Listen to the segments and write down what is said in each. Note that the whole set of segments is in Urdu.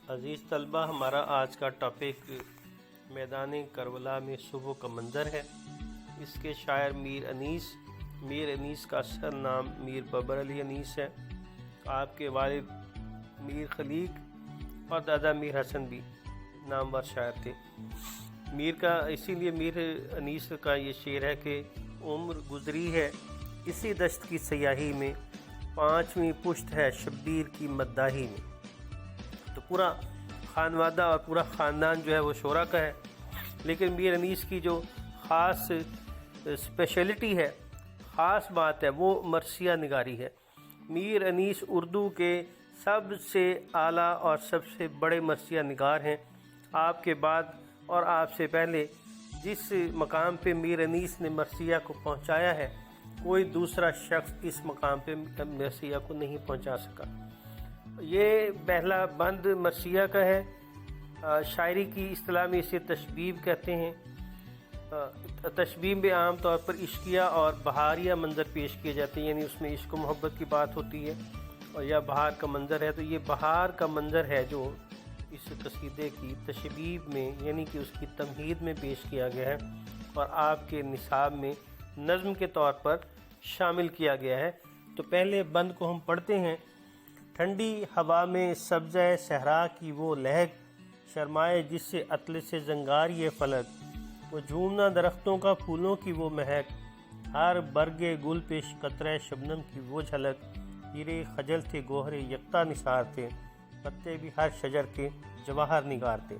عزیز طلبہ، ہمارا آج کا ٹاپک میدان کربلا میں صبح کا منظر ہے۔ اس کے شاعر میر انیس کا اصل نام میر بابر علی انیس ہے۔ آپ کے والد میر خلیق اور دادا میر حسن بھی نامور شاعر تھے۔ اسی لیے میر انیس کا یہ شعر ہے کہ عمر گزری ہے اسی دشت کی سیاہی میں، پانچویں پشت ہے شبیر کی مداحی میں۔ تو پورا خانوادہ اور پورا خاندان جو ہے وہ شعرا کا ہے، لیکن میر انیس کی جو خاص اسپیشلٹی ہے، خاص بات ہے، وہ مرثیہ نگاری ہے۔ میر انیس اردو کے سب سے اعلیٰ اور سب سے بڑے مرثیہ نگار ہیں۔ آپ کے بعد اور آپ سے پہلے جس مقام پہ میر انیس نے مرثیہ کو پہنچایا ہے، کوئی دوسرا شخص اس مقام پہ مرثیہ کو نہیں پہنچا سکا۔ یہ پہلا بند مرثیہ کا ہے۔ شاعری کی اصطلاح میں اسے تشبیب کہتے ہیں۔ تشبیب میں عام طور پر عشقیہ اور بہاریہ منظر پیش کیے جاتے ہیں، یعنی اس میں عشق و محبت کی بات ہوتی ہے اور یا بہار کا منظر ہے۔ تو یہ بہار کا منظر ہے جو اس قصیدے کی تشبیب میں، یعنی کہ اس کی تمہید میں پیش کیا گیا ہے اور آپ کے نصاب میں نظم کے طور پر شامل کیا گیا ہے۔ تو پہلے بند کو ہم پڑھتے ہیں۔ ٹھنڈی ہوا میں سبزہ صحرا کی وہ لہک، شرمائے جس سے اطلس زنگار یہ فلک، وہ جھومنا درختوں کا پھولوں کی وہ مہک، ہر برگ گل پیش قطرہ شبنم کی وہ جھلک، ہیرے خجل تھے گوہر یکتا نثار تھے، پتے بھی ہر شجر کے جواہر نگار تھے۔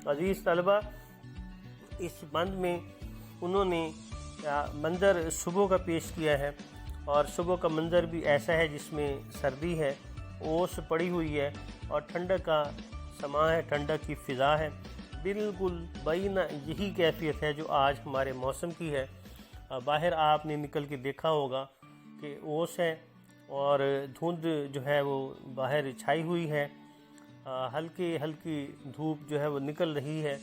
عزیز طلبہ، اس بند میں انہوں نے منظر صبح کا پیش کیا ہے، اور صبح کا منظر بھی ایسا ہے جس میں سردی ہے، اوس پڑی ہوئی ہے اور ٹھنڈک کا سما ہے، ٹھنڈک کی فضا ہے۔ بالکل بینہ یہی کیفیت ہے جو آج ہمارے موسم کی ہے۔ باہر آپ نے نکل کے دیکھا ہوگا کہ اوس ہے اور دھند جو ہے وہ باہر چھائی ہوئی ہے، ہلکی دھوپ جو ہے وہ نکل رہی ہے،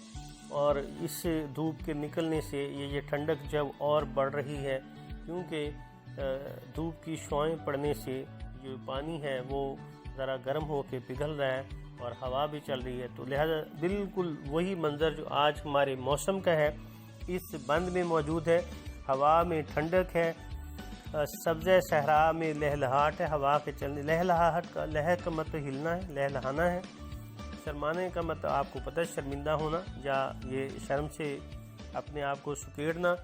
اور اس دھوپ کے نکلنے سے یہ ٹھنڈک جو ہے وہ اور بڑھ رہی ہے، کیونکہ دھوپ کی شعاعیں پڑنے سے جو پانی ہے وہ ذرا گرم ہو کے پگھل رہا ہے اور ہوا بھی چل رہی ہے۔ تو لہذا بالکل وہی منظر جو آج ہمارے موسم کا ہے اس بند میں موجود ہے۔ ہوا میں ٹھنڈک ہے، سبزہ صحرا میں لہلہاٹ ہے، ہوا کے چلنے، لہلہاٹ کا لہر کا مطلب ہلنا ہے، لہلہانا ہے، شرمانے کا مطلب آپ کو پتہ ہے شرمندہ ہونا یا یہ شرم سے اپنے آپ کو سکیڑنا۔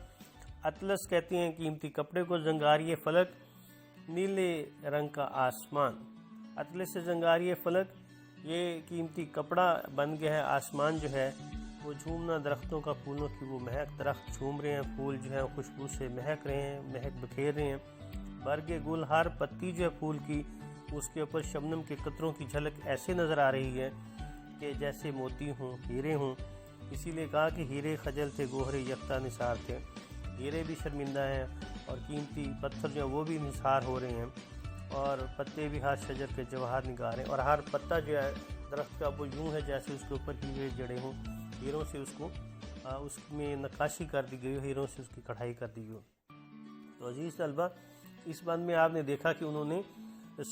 اطلس کہتے ہیں قیمتی کپڑے کو، زنگاری فلک نیلے رنگ کا آسمان، اطلس سے زنگاری فلک یہ قیمتی کپڑا بن گیا ہے۔ آسمان جو ہے وہ جھومنا درختوں کا پھولوں کی وہ مہک، درخت جھوم رہے ہیں، پھول جو ہے خوشبو سے مہک رہے ہیں، مہک بکھیر رہے ہیں، برگ گل، ہر پتی جو ہے پھول کی اس کے اوپر شبنم کے قطروں کی جھلک ایسے نظر آ رہی ہے کہ جیسے موتی ہوں، ہیرے ہوں۔ اسی لیے کہا کہ ہیرے خجل تھے گوہر یکتا نثار تھے، ہیرے بھی شرمندہ ہیں اور قیمتی پتھر جو ہیں وہ بھی نثار ہو رہے ہیں، اور پتے بھی ہر شجر کے جواہر نگار ہیں، اور ہر پتا جو ہے درخت کا وہ یوں ہے جیسے اس کے اوپر ہیرے جڑے ہوں، ہیروں سے اس میں نقاشی کر دی گئی ہو، ہیروں سے اس کی کڑھائی کر دی گئی ہو۔ تو عزیز طلبہ، اس بند میں آپ نے دیکھا کہ انہوں نے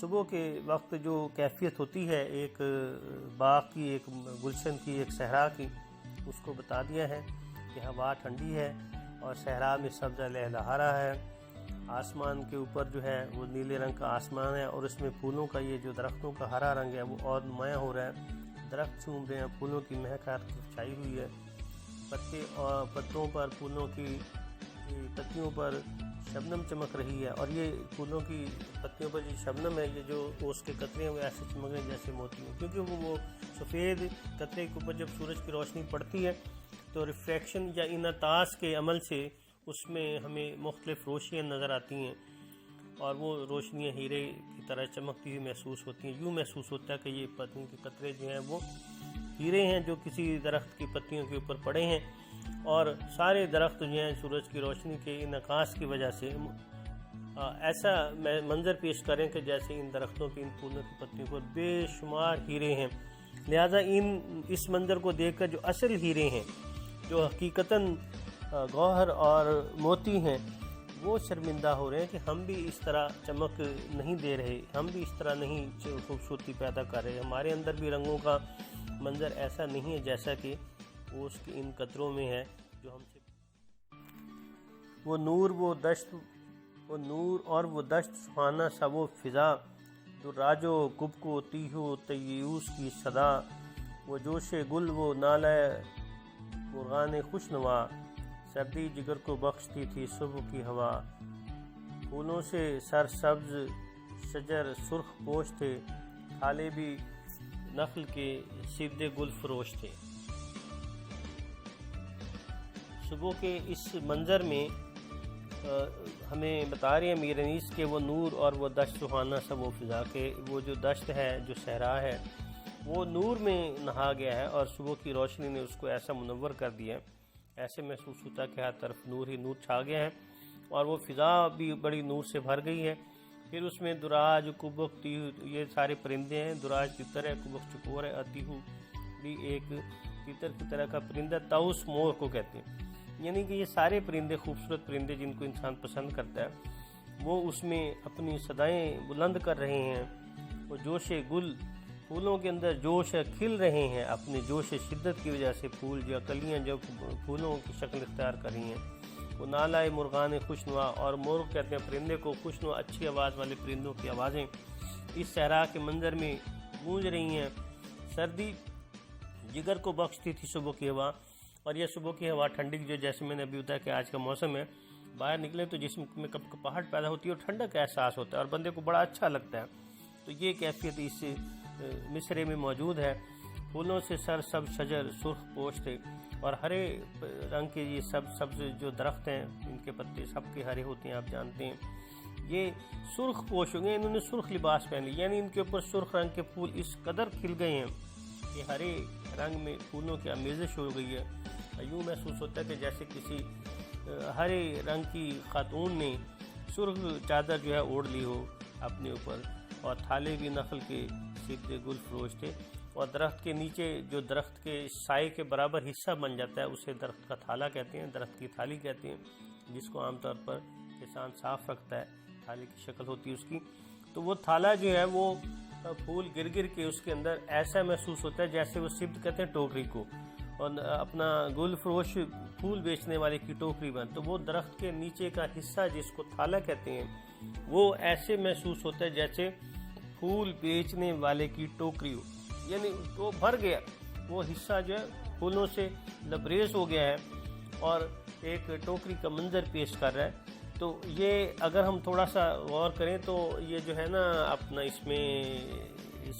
صبح کے وقت جو کیفیت ہوتی ہے ایک باغ کی، ایک گلشن کی، ایک صحرا کی، اس کو بتا دیا ہے کہ ہوا ٹھنڈی ہے اور صحرا میں سبزہ لہلہا رہا ہے، آسمان کے اوپر جو ہے وہ نیلے رنگ کا آسمان ہے، اور اس میں پھولوں کا یہ جو درختوں کا ہرا رنگ ہے وہ اور نمایاں ہو رہا ہے، درخت جھوم رہے ہیں، پھولوں کی مہک ہر طرف چھائی ہوئی ہے، پتے اور پتوں پر، پھولوں کی پتیوں پر شبنم چمک رہی ہے، اور یہ پھولوں کی پتیوں پر جو شبنم ہے، یہ جو اوس کے قطرے ہیں وہ ایسے چمک رہے ہیں جیسے موتی ہیں، کیونکہ وہ سفید قطرے کے اوپر جب سورج کی روشنی پڑتی ہے تو ریفریکشن یا انعطاس کے عمل سے اس میں ہمیں مختلف روشنیاں نظر آتی ہیں، اور وہ روشنیاں ہیرے کی طرح چمکتی ہوئی محسوس ہوتی ہیں۔ یوں محسوس ہوتا ہے کہ یہ پتیوں کے قطرے جو ہیں وہ ہیرے ہیں جو کسی درخت کی پتیوں کے اوپر پڑے ہیں، اور سارے درخت جو ہیں سورج کی روشنی کے انعکاس کی وجہ سے ایسا منظر پیش کریں کہ جیسے ان درختوں کی، ان پھولوں کی پتیوں پر بے شمار ہیرے ہیں۔ لہذا اس منظر کو دیکھ کر جو اصل ہیرے ہیں، جو حقیقتاً گوہر اور موتی ہیں، وہ شرمندہ ہو رہے ہیں کہ ہم بھی اس طرح چمک نہیں دے رہے، ہم بھی اس طرح نہیں خوبصورتی پیدا کر رہے، ہمارے اندر بھی رنگوں کا منظر ایسا نہیں ہے جیسا کہ اوس کے ان قطروں میں ہے جو ہم سے وہ نور اور وہ دشت سہانا سا وہ فضا دراج و گب کو تیہو تیوس کی صدا وہ جوش گل وہ نالہ مرغان خوشنوا سردی جگر کو بخشتی تھی صبح کی ہوا پھولوں سے سر سبز شجر سرخ پوش تھے تھالے بھی نخل کے سبز گل فروش تھے۔ صبح کے اس منظر میں ہمیں بتا رہے ہیں میر انیس کہ وہ نور اور وہ دشت سہانا سا وہ فضا کہ وہ جو دشت ہے جو صحرا ہے وہ نور میں نہا گیا ہے اور صبح کی روشنی نے اس کو ایسا منور کر دیا ہے، ایسے محسوس ہوتا ہے کہ ہر طرف نور ہی نور چھا گیا ہے اور وہ فضا بھی بڑی نور سے بھر گئی ہے۔ پھر اس میں دراج کبک تیہو یہ سارے پرندے ہیں، دراج تتر ہے، کبک چکور ہے، تیہو بھی ایک تتر کی طرح کا پرندہ، طاؤس مور کو کہتے ہیں، یعنی کہ یہ سارے پرندے خوبصورت پرندے جن کو انسان پسند کرتا ہے وہ اس میں اپنی صدائیں بلند کر رہے ہیں۔ وہ جوش گل پھولوں کے اندر جوش کھل رہے ہیں اپنے جوش شدت کی وجہ سے، پھول جو کلیاں جو پھولوں کی شکل اختیار کر رہی ہیں۔ وہ نالائے مرغان خوشنوا اور مرغ کہتے ہیں پرندے کو، خوشنوا اچھی آواز والے پرندوں کی آوازیں اس صحرا کے منظر میں گونج رہی ہیں۔ سردی جگر کو بخشتی تھی صبح کی ہوا، اور یہ صبح کی ہوا ٹھنڈی جو جیسے میں نے ابھی بتایا کہ آج کا موسم ہے، باہر نکلے تو جسم میں کپکپاہٹ پیدا ہوتی ہے اور ٹھنڈک کا احساس ہوتا ہے اور بندے کو بڑا اچھا لگتا ہے۔ تو یہ کیفیت اس مصرے میں موجود ہے۔ پھولوں سے سر سب شجر سرخ پوش تھے اور ہرے رنگ کے یہ سبز جو درخت ہیں ان کے پتے سب کے ہرے ہوتے ہیں، آپ جانتے ہیں۔ یہ سرخ پوش ہو گئے، انہوں نے سرخ لباس پہن لی، یعنی ان کے اوپر سرخ رنگ کے پھول اس قدر کھل گئے ہیں کہ ہرے رنگ میں پھولوں کی آمیزش ہو گئی ہے۔ یوں محسوس ہوتا ہے کہ جیسے کسی ہرے رنگ کی خاتون نے سرخ چادر جو ہے اوڑھ لی ہو اپنے اوپر، اور تھالے بھی نخل کے سبز گل فروش تھے، اور درخت کے نیچے جو درخت کے سائے کے برابر حصہ بن جاتا ہے اسے درخت کا تھالا کہتے ہیں، درخت کی تھالی کہتے ہیں، جس کو عام طور پر کسان صاف رکھتا ہے، تھالے کی شکل ہوتی ہے اس کی۔ تو وہ تھالا جو ہے وہ پھول گر گر کے اس کے اندر ایسا محسوس ہوتا ہے جیسے وہ سبت کہتے ہیں ٹوکری کو، اور اپنا گل فروش پھول بیچنے والے کی ٹوکری بن، تو وہ درخت کے نیچے کا حصہ جس کو تھالا کہتے ہیں وہ ایسے محسوس ہوتا ہے جیسے پھول بیچنے والے کی ٹوکری ہو، یعنی وہ بھر گیا، وہ حصہ جو ہے پھولوں سے لبریز ہو گیا ہے اور ایک ٹوکری کا منظر پیش کر رہا ہے۔ تو یہ اگر ہم تھوڑا سا غور کریں تو یہ جو ہے نا اپنا اس میں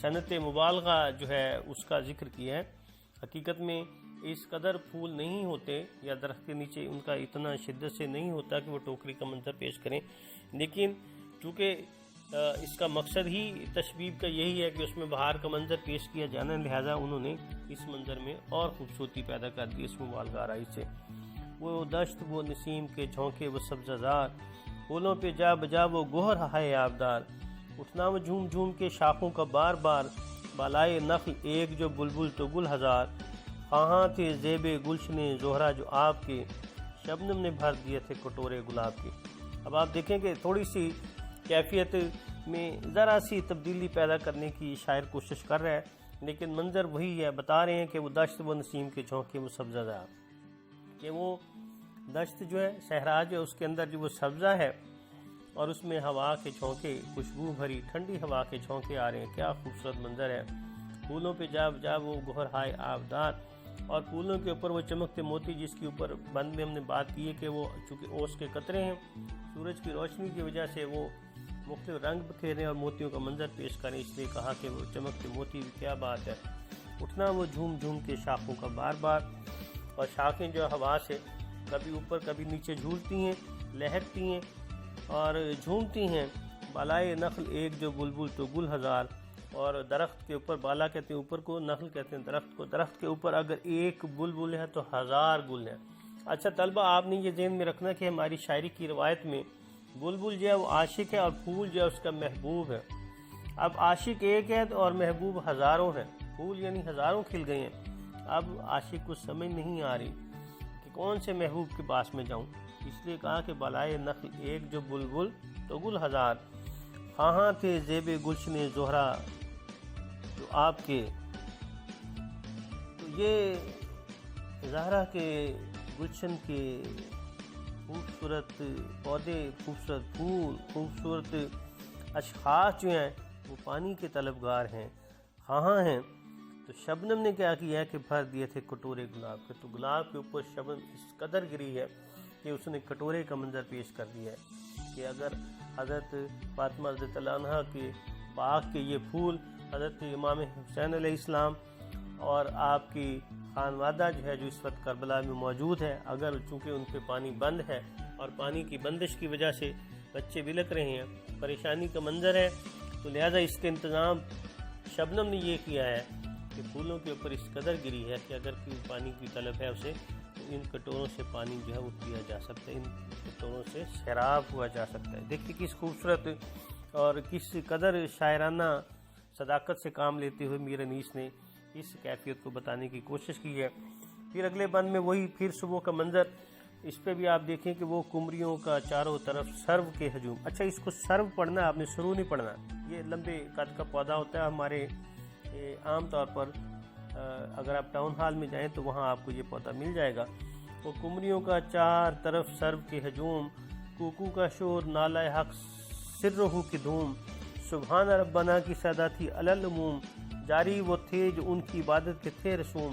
صنعت مبالغہ جو ہے اس کا ذکر کیا ہے۔ حقیقت میں اس قدر پھول نہیں ہوتے یا درخت کے نیچے ان کا اتنا شدت سے نہیں ہوتا کہ وہ ٹوکری کا منظر پیش کریں، لیکن چونکہ اس کا مقصد ہی تشبیہ کا یہی ہے کہ اس میں بہار کا منظر پیش کیا جانا، لہٰذا انہوں نے اس منظر میں اور خوبصورتی پیدا کر دی اس مبالغہ آرائی سے۔ وہ دشت وہ نسیم کے جھونکے وہ سبزہ زار، پھولوں پہ جا بجا وہ گوہر ہے آبدار، اٹھنا وہ جھوم جھوم کے شاخوں کا بار بار، بالائے نخل ایک جو بلبل تو گل ہزار، خواہاں تھے زیب گلشن زہرا جو آپ کے، شبنم نے بھر دیے تھے کٹورے گلاب کے۔ اب آپ دیکھیں کہ تھوڑی سی کیفیت میں ذرا سی تبدیلی پیدا کرنے کی شاعر کوشش کر رہا ہے، لیکن منظر وہی ہے، بتا رہے ہیں کہ وہ دشت وہ نسیم کے جھونکے وہ سبزہ زار، کہ وہ دشت جو ہے صحرا جو اس کے اندر جو وہ سبزہ ہے اور اس میں ہوا کے جھونکے، خوشبو بھری ٹھنڈی ہوا کے جھونکے آ رہے ہیں، کیا خوبصورت منظر ہے۔ پھولوں پہ جا بجا وہ گوہر ہائے آبدار، اور پھولوں کے اوپر وہ چمکتے موتی، جس کے اوپر بند میں ہم نے بات کی ہے کہ وہ چونکہ اوس کے قطرے ہیں، سورج کی روشنی کی وجہ سے وہ مختلف رنگ بکھیریں اور موتیوں کا منظر پیش کریں، اس لیے کہا کہ وہ چمکتے موتی کیا بات ہے۔ اٹھنا وہ جھوم جھوم کے شاخوں کا بار بار، اور شاخیں جو ہوا سے کبھی اوپر کبھی نیچے جھولتی ہیں، لہرتی ہیں اور جھومتی ہیں۔ بالائے نخل ایک جو بلبل تو گل ہزار، اور درخت کے اوپر، بالا کہتے ہیں اوپر کو، نخل کہتے ہیں درخت کو، درخت کے اوپر اگر ایک بلبل ہے تو ہزار گل ہیں۔ اچھا طلبہ، آپ نے یہ ذہن میں رکھنا کہ ہماری شاعری کی روایت میں بلبل جو ہے وہ عاشق ہے اور پھول جو ہے اس کا محبوب ہے۔ اب عاشق ایک ہے اور محبوب ہزاروں ہیں، پھول یعنی ہزاروں کھل گئے ہیں۔ اب عاشق کو سمجھ نہیں آ رہی کہ کون سے محبوب کے پاس میں جاؤں، اس لیے کہا کہ بالائے نخل ایک جو بلبل تو گل ہزار، خواہاں تھے زیب گلشن زہرا جو آپ کے، یہ زہرا کے گلشن کے خوبصورت پودے، خوبصورت پھول، خوبصورت اشخاص جو ہیں وہ پانی کے طلبگار ہیں، خواہاں ہیں۔ تو شبنم نے کیا کیا کہ بھر دیے تھے کٹورے گلاب کے، تو گلاب کے اوپر شبنم اس قدر گری ہے کہ اس نے کٹورے کا منظر پیش کر دیا ہے کہ اگر حضرت فاطمہ رضی اللہ عنہا کے باغ کے یہ پھول حضرت امام حسین علیہ السلام اور آپ کی خانوادہ جو ہے جو اس وقت کربلا میں موجود ہے، اگر چونکہ ان پہ پانی بند ہے اور پانی کی بندش کی وجہ سے بچے بلک رہے ہیں، پریشانی کا منظر ہے، تو لہذا اس کا انتظام شبنم نے یہ کیا ہے کہ پھولوں کے اوپر اس قدر گری ہے کہ اگر کوئی پانی کی طلب ہے اسے تو ان کٹوروں سے پانی جو ہے وہ پیا جا سکتا ہے، ان کٹوروں سے سیراب ہوا جا سکتا ہے۔ دیکھیے کس خوبصورت اور کس قدر شاعرانہ صداقت سے کام لیتے ہوئے میر انیس نے اس کیفیت کو بتانے کی کوشش کی ہے۔ پھر اگلے بند میں وہی پھر صبح کا منظر، اس پہ بھی آپ دیکھیں کہ وہ کمریوں کا چاروں طرف سرو کے ہجوم۔ اچھا اس کو سرو پڑھنا، آپ نے سرو نہیں پڑھنا، یہ لمبے قد کا پودا ہوتا ہے ہمارے عام طور پر اگر آپ ٹاؤن ہال میں جائیں تو وہاں آپ کو یہ پودا مل جائے گا۔ وہ کمریوں کا چار طرف سرو کے ہجوم، کوکو کا شور، نالہ حق سرہو کی دھوم، سبحان ربنا کی صدا تھی العموم، جاری وہ تھے جو ان کی عبادت کے تھے رسوم،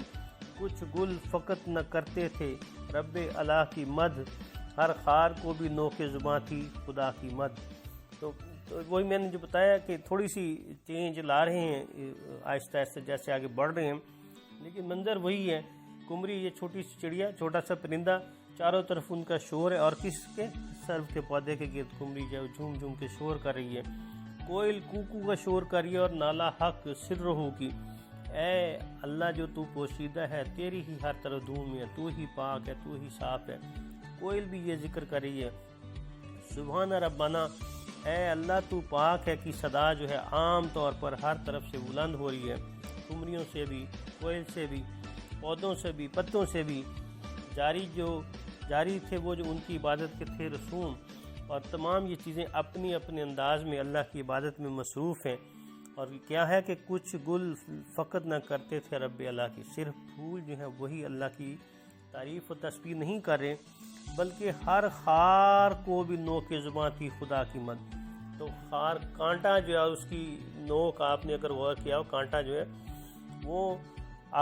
کچھ گل فقط نہ کرتے تھے رب الہ کی مدح، ہر خار کو بھی نوک زباں تھی خدا کی مدح۔ تو وہی میں نے جو بتایا کہ تھوڑی سی چینج لا رہے ہیں آہستہ آہستہ جیسے آگے بڑھ رہے ہیں، لیکن منظر وہی ہے۔ کمری یہ چھوٹی سی چڑیا، چھوٹا سا پرندہ، چاروں طرف ان کا شور ہے، اور کس کے سرو کے پودے کے گرد کمری جو جھوم جھوم کے شور کر رہی ہے، کوئل کوکو کا شور کر رہی ہے، اور نالہ حق سرہو کی، اے اللہ جو تو پوشیدہ ہے تیری ہی ہر طرف دھوم ہے، تو ہی پاک ہے، تو ہی صاف ہے۔ کوئل بھی یہ ذکر کر رہی ہے سبحان ربنا، اے اللہ تو پاک ہے کی صدا جو ہے عام طور پر ہر طرف سے بلند ہو رہی ہے، کمریوں سے بھی، کوئل سے بھی، پودوں سے بھی، پتوں سے بھی، جاری تھے وہ جو ان کی عبادت کے تھے رسوم، اور تمام یہ چیزیں اپنی اپنے انداز میں اللہ کی عبادت میں مصروف ہیں۔ اور کیا ہے کہ کچھ گل فقط نہ کرتے تھے رب اللہ کی، صرف پھول جو ہیں وہی اللہ کی تعریف و تسبیح نہیں کر رہے، بلکہ ہر خار کو بھی نوک زباں تھی خدا کی مد۔ تو خار کانٹا جو ہے اس کی نوک آپ نے اگر غور کیا ہو، کانٹا جو ہے وہ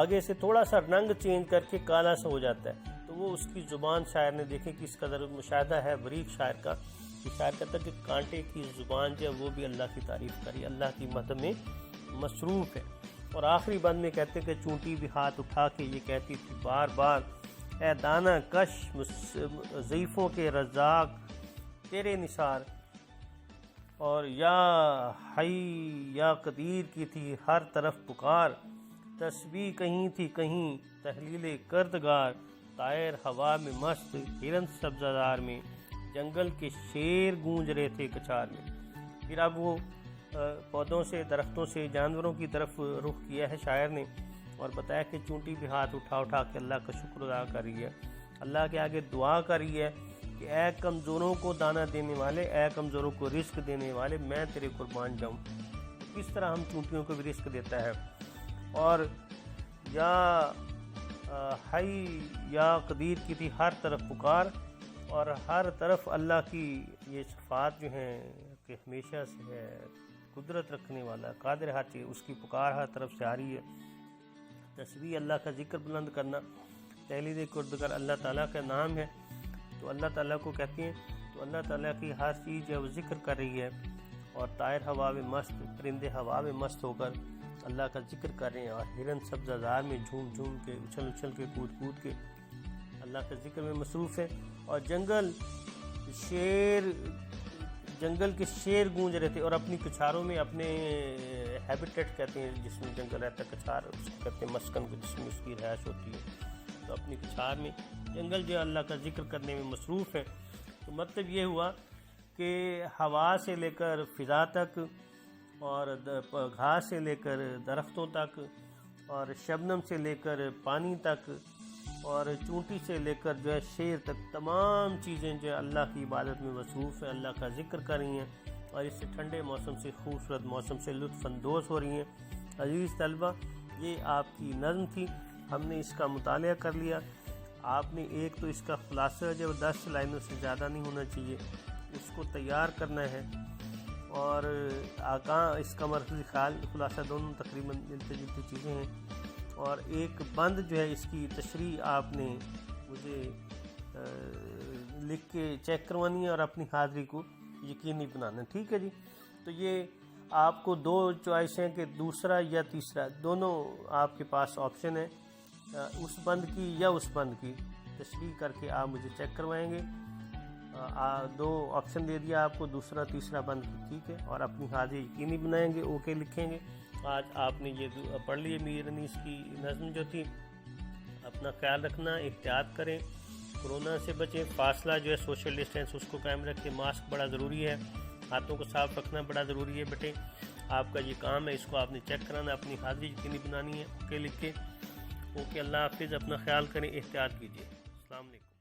آگے سے تھوڑا سا رنگ چینج کر کے کالا سا ہو جاتا ہے، تو وہ اس کی زبان شاعر نے دیکھیں کس قدر مشاہدہ ہے بریک شاعر کا، کہ شاعر کہتا ہے کہ کانٹے کی زبان جو ہے وہ بھی اللہ کی تعریف کری، اللہ کی مدح میں مصروف ہے۔ اور آخری بند میں کہتے کہ چونٹی بھی ہاتھ اٹھا کے یہ کہتی تھی بار بار، اے دانہ کش ضعیفوں کے رزاق تیرے نثار، اور یا حی یا قدیر کی تھی ہر طرف پکار، تسبیح کہیں تھی کہیں تحلیل کردگار، طائر ہوا میں مست، ہرن سبزہ میں، جنگل کے شیر گونج رہے تھے کچار میں۔ پھر اب وہ پودوں سے، درختوں سے، جانوروں کی طرف رخ کیا ہے شاعر نے، اور بتایا کہ چونٹی بھی ہاتھ اٹھا اٹھا کے اللہ کا شکر ادا کر رہی ہے، اللہ کے آگے دعا کر رہی ہے کہ اے کمزوروں کو دانہ دینے والے، اے کمزوروں کو رزق دینے والے، میں تیرے قربان جاؤں۔ کس طرح ہم چونٹیوں کو بھی رزق دیتا ہے، اور یا حی یا قدیر کی تھی ہر طرف پکار، اور ہر طرف اللہ کی یہ صفات جو ہیں کہ ہمیشہ سے ہے، قدرت رکھنے والا، قادر ہر چیز، اس کی پکار ہر طرف سے آ رہی ہے۔ تسبیح اللہ کا ذکر بلند کرنا، تحلیل کردگار اللہ تعالیٰ کا نام ہے، تو اللہ تعالیٰ کو کہتے ہیں، تو اللہ تعالیٰ کی ہر چیز جو ذکر کر رہی ہے، اور طائر ہوا میں مست، پرندے ہوا میں مست ہو کر اللہ کا ذکر کر رہے ہیں، اور ہرن سبزہ زار میں جھوم جھوم کے، اچھل اچھل کے، کود کود کے اللہ کے ذکر میں مصروف ہے، اور جنگل کے شیر گونج رہے تھے، اور اپنی کچھاروں میں، اپنے ہیبیٹیٹ کہتے ہیں جس میں جنگل رہتا ہے، کچھار اس کو کہتے ہیں مسکن کو، جس میں اس کی رہائش ہوتی ہے، تو اپنی کچھار میں جنگل جو اللہ کا ذکر کرنے میں مصروف ہے۔ تو مطلب یہ ہوا کہ ہوا سے لے کر فضا تک، اور گھاس سے لے کر درختوں تک، اور شبنم سے لے کر پانی تک، اور چونٹی سے لے کر جو ہے شیر تک، تمام چیزیں جو ہے اللہ کی عبادت میں مصروف ہیں، اللہ کا ذکر کر رہی ہیں، اور اس سے ٹھنڈے موسم سے، خوبصورت موسم سے لطف اندوز ہو رہی ہیں۔ عزیز طلبہ، یہ آپ کی نظم تھی ہم نے اس کا مطالعہ کر لیا. آپ نے ایک تو اس کا خلاصہ جو 10 لائنوں سے زیادہ نہیں ہونا چاہیے اس کو تیار کرنا ہے، اور اس کا مرکزی خلاصہ دونوں تقریباً ملتے جلتی چیزیں ہیں، اور ایک بند جو ہے اس کی تشریح آپ نے مجھے لکھ کے چیک کروانی ہے اور اپنی حاضری کو یقینی بنانا. ٹھیک ہے جی. تو یہ آپ کو 2 چوائس ہیں کہ دوسرا یا تیسرا، دونوں آپ کے پاس آپشن ہے، اس بند کی یا اس بند کی تشریح کر کے آپ مجھے چیک کروائیں گے. 2 آپشن دے دیا آپ کو، دوسرا تیسرا بند کی. ٹھیک ہے. اور اپنی حاضری یقینی بنائیں گے، اوکے لکھیں گے. آج آپ نے یہ پڑھ لیے میر انیس کی نظم جو تھی. اپنا خیال رکھنا، احتیاط کریں، کرونا سے بچیں، فاصلہ جو ہے سوشل ڈسٹینس اس کو قائم رکھیں، ماسک بڑا ضروری ہے، ہاتھوں کو صاف رکھنا بڑا ضروری ہے. بیٹے آپ کا یہ کام ہے، اس کو آپ نے چیک کرانا، اپنی حاضری یقینی بنانی ہے. اوکے لکھ کے. اوکے. اللہ حافظ. اپنا خیال کریں، احتیاط کیجیے. السلام علیکم.